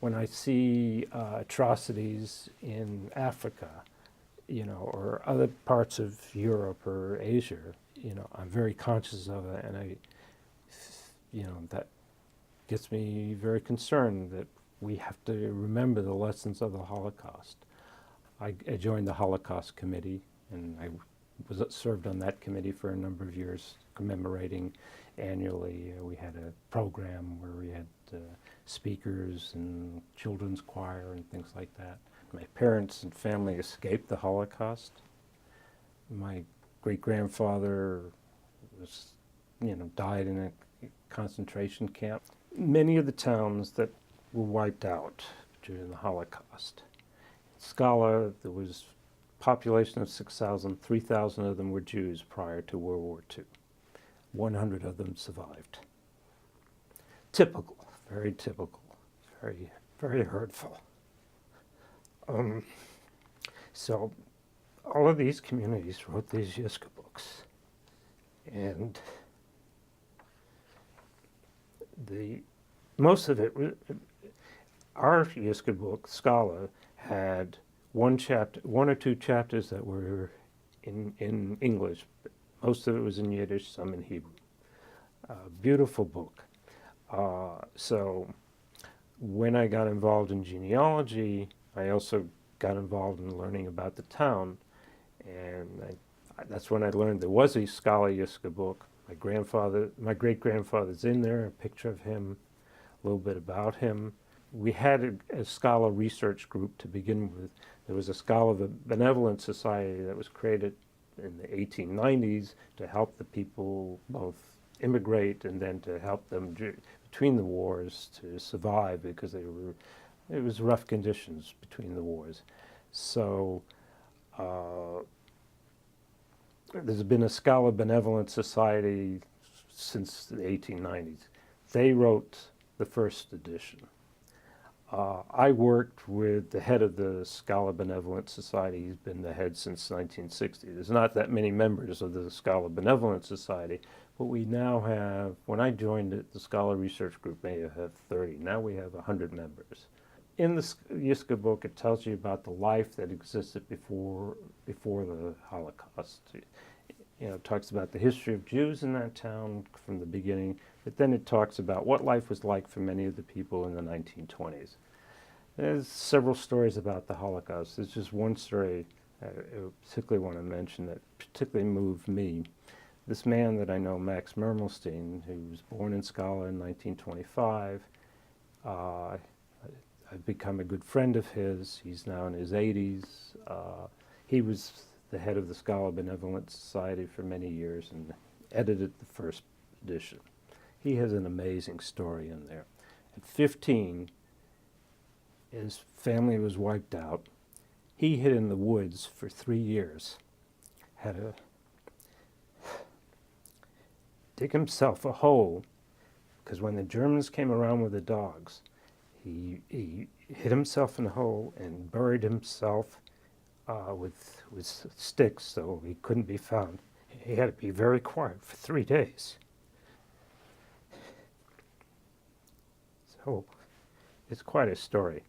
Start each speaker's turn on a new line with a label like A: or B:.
A: When I see atrocities in Africa, or other parts of Europe or Asia, I'm very conscious of it, and that gets me very concerned that we have to remember the lessons of the Holocaust. I joined the Holocaust Committee, and I served on that committee for a number of years, commemorating annually. We had a program where we had speakers and children's choir and things like that. My parents and family escaped the Holocaust. My great-grandfather died in a concentration camp. Many of the towns that were wiped out during the Holocaust. Skala, there was a population of 6,000, 3,000 of them were Jews prior to World War II. 100 of them survived. Typical, very typical, very, very hurtful. So all of these communities wrote these Yizkor books, and most of it, our Yizkor book, Skala, had one or two chapters that were in English. Most of it was in Yiddish, some in Hebrew. Beautiful book. So when I got involved in genealogy, I also got involved in learning about the town, and that's when I learned there was a Skala Yizkor book. My great-grandfather's in there, a picture of him, a little bit about him. We had a Skala research group to begin with. There was a Skala Benevolent Society that was created in the 1890s to help the people both immigrate and then to help them between the wars to survive, because it was rough conditions between the wars. So there's been a Skala Benevolent Society since the 1890s. They wrote the first edition. I worked with the head of the Skala Benevolent Society. He's been the head since 1960. There's not that many members of the Skala Benevolent Society, but we now have, when I joined it, the Skala Research Group may have had 30. Now we have 100 members. In the Yizkor book, it tells you about the life that existed before the Holocaust. It talks about the history of Jews in that town from the beginning, but then it talks about what life was like for many of the people in the 1920s. There's several stories about the Holocaust. There's just one story I particularly want to mention that particularly moved me. This man that I know, Max Mermelstein, who was born in Skala in 1925, I've become a good friend of his. He's now in his 80s. He was the head of the Skala Benevolent Society for many years and edited the first edition. He has an amazing story in there. At 15, his family was wiped out. He hid in the woods for 3 years, had to dig himself a hole, because when the Germans came around with the dogs, he hid himself in a hole and buried himself with sticks so he couldn't be found. He had to be very quiet for 3 days. So it's quite a story.